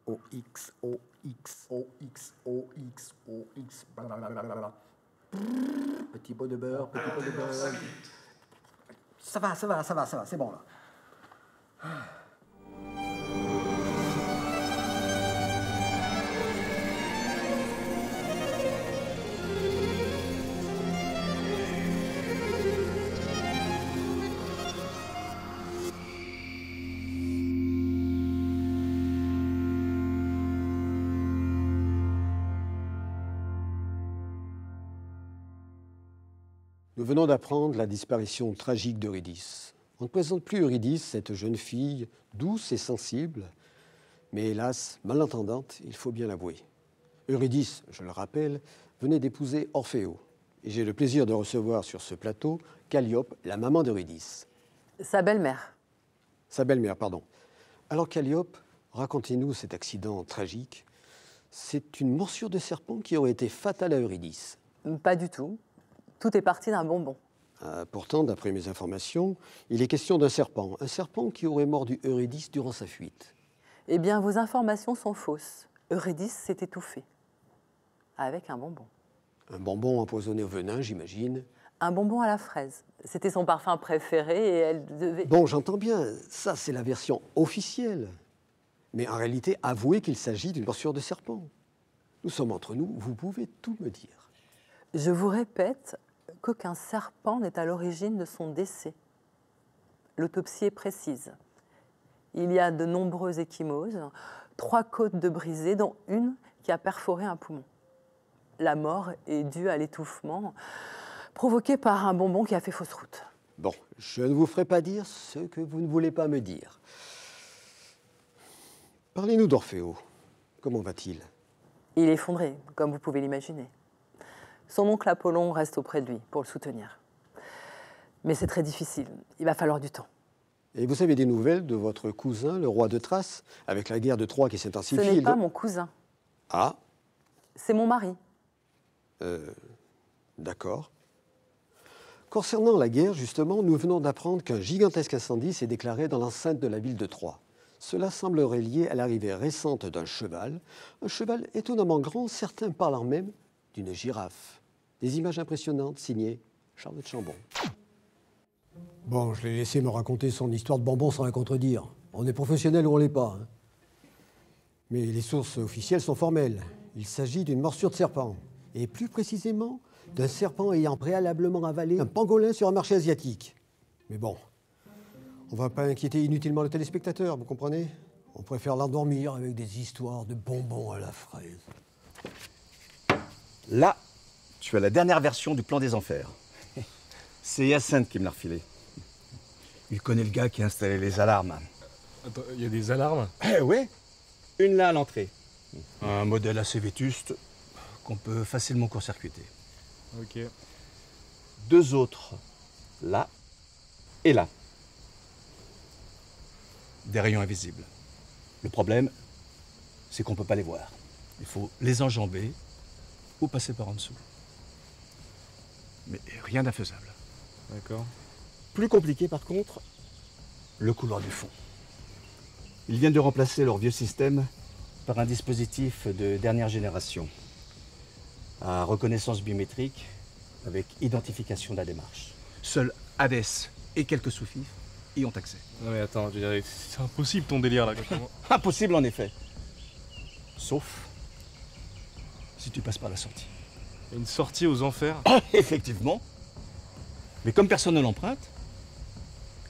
OX, OX, OX, OX, OX, blablabla. Petit pot de beurre, petit pot de beurre. Ça va, c'est bon là. Nous venons d'apprendre la disparition tragique d'Eurydice. On ne présente plus Eurydice, cette jeune fille douce et sensible, mais hélas, malentendante, il faut bien l'avouer. Eurydice, je le rappelle, venait d'épouser Orphée. Et j'ai le plaisir de recevoir sur ce plateau Calliope, la maman d'Eurydice. Sa belle-mère. Sa belle-mère, pardon. Alors Calliope, racontez-nous cet accident tragique. C'est une morsure de serpent qui aurait été fatale à Eurydice. Pas du tout. Tout est parti d'un bonbon. Pourtant, d'après mes informations, il est question d'un serpent. Un serpent qui aurait mordu Eurydice durant sa fuite. Eh bien, vos informations sont fausses. Eurydice s'est étouffée. Avec un bonbon. Un bonbon empoisonné au venin, j'imagine. Un bonbon à la fraise. C'était son parfum préféré et elle devait... Bon, j'entends bien. Ça, c'est la version officielle. Mais en réalité, avouez qu'il s'agit d'une morsure de serpent. Nous sommes entre nous, vous pouvez tout me dire. Je vous répète qu'aucun serpent n'est à l'origine de son décès. L'autopsie est précise. Il y a de nombreuses ecchymoses, 3 côtes de brisées, dont une qui a perforé un poumon. La mort est due à l'étouffement provoqué par un bonbon qui a fait fausse route. Bon, je ne vous ferai pas dire ce que vous ne voulez pas me dire. Parlez-nous d'Orphée. Comment va-t-il? Il est effondré, comme vous pouvez l'imaginer. Son oncle Apollon reste auprès de lui pour le soutenir. Mais c'est très difficile, il va falloir du temps. Et vous avez des nouvelles de votre cousin, le roi de Thrace, avec la guerre de Troie qui s'intensifie? Ce n'est pas mon cousin. Ah? C'est mon mari. D'accord. Concernant la guerre, justement, nous venons d'apprendre qu'un gigantesque incendie s'est déclaré dans l'enceinte de la ville de Troie. Cela semblerait lié à l'arrivée récente d'un cheval. Un cheval étonnamment grand, certains parlant même d'une girafe. Des images impressionnantes signées Charlotte Chambon. Bon, je l'ai laissé me raconter son histoire de bonbons sans la contredire. On est professionnel ou on l'est pas. Hein. Mais les sources officielles sont formelles. Il s'agit d'une morsure de serpent. Et plus précisément, d'un serpent ayant préalablement avalé un pangolin sur un marché asiatique. Mais bon, on ne va pas inquiéter inutilement le téléspectateur, vous comprenez? On préfère l'endormir avec des histoires de bonbons à la fraise. Là, tu as la dernière version du plan des enfers. C'est Hyacinthe qui me l'a refilé. Il connaît le gars qui a installé les alarmes. Attends, il y a des alarmes? Eh oui, une là à l'entrée. Un modèle assez vétuste qu'on peut facilement court-circuiter. Ok. 2 autres, là et là. Des rayons invisibles. Le problème, c'est qu'on ne peut pas les voir. Il faut les enjamber ou passer par en dessous. Mais rien d'infaisable. D'accord. Plus compliqué par contre, le couloir du fond. Ils viennent de remplacer leur vieux système par un dispositif de dernière génération, à reconnaissance biométrique avec identification de la démarche. Seuls Hadès et quelques sous-fifs y ont accès. Non mais attends, je dirais, c'est impossible ton délire là. Impossible en effet. Sauf si tu passes par la sortie. Une sortie aux enfers? Effectivement. Mais comme personne ne l'emprunte,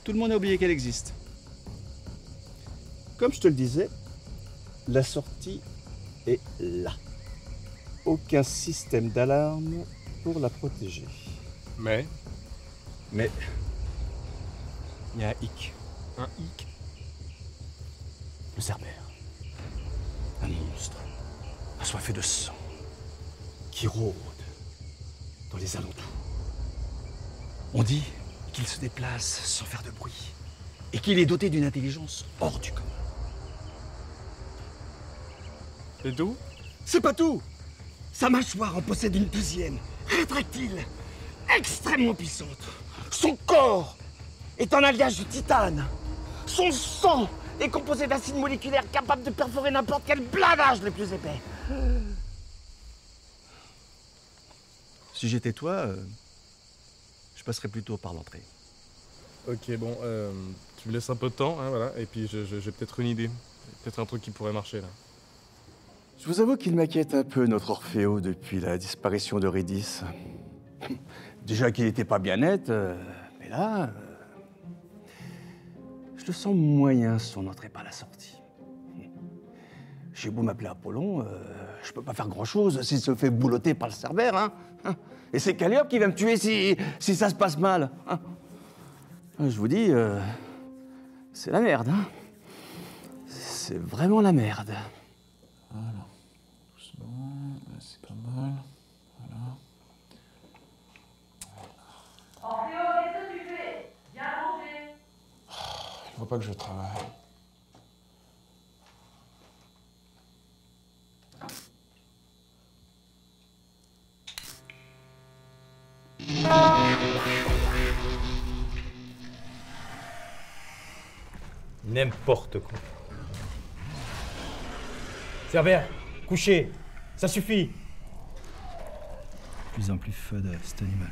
tout le monde a oublié qu'elle existe. Comme je te le disais, la sortie est là. Aucun système d'alarme pour la protéger. Mais il y a un hic. un hic? Le Cerbère. Un monstre, assoiffé de sang, qui rôde dans les alentours. On dit qu'il se déplace sans faire de bruit et qu'il est doté d'une intelligence hors du commun. C'est tout? C'est pas tout! Sa mâchoire en possède une deuxième, rétractile, extrêmement puissante. Son corps est un alliage de titane. Son sang est composé d'acides moléculaires capables de perforer n'importe quel blindage le plus épais. Si j'étais toi, je passerais plutôt par l'entrée. Ok, bon, tu me laisses un peu de temps, hein, voilà, et puis j'ai peut-être une idée. Peut-être un truc qui pourrait marcher, là. Je vous avoue qu'il m'inquiète un peu, notre Orphéo, depuis la disparition de Rédis. Déjà qu'il n'était pas bien net, mais là... je le sens moyen, son entrée par la sortie. J'ai beau m'appeler Apollon, je peux pas faire grand-chose s'il se fait boulotter par le Cerbère, hein. Et c'est Calliope qui va me tuer si ça se passe mal. Hein. Je vous dis, c'est la merde, hein. C'est vraiment la merde. Voilà. Doucement, c'est pas mal. Voilà. Orphéo, qu'est-ce que tu fais? Viens manger. Il faut pas que je travaille. N'importe quoi. Cerbère, couchez, ça suffit. De plus en plus fade, cet animal.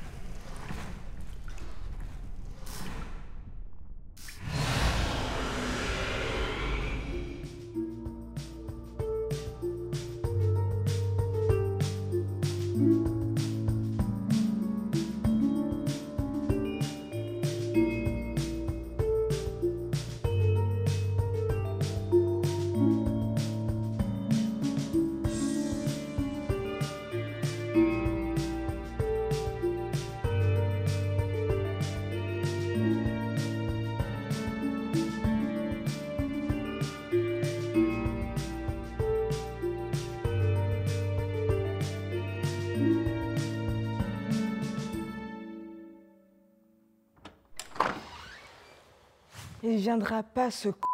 Il viendra pas, ce c***.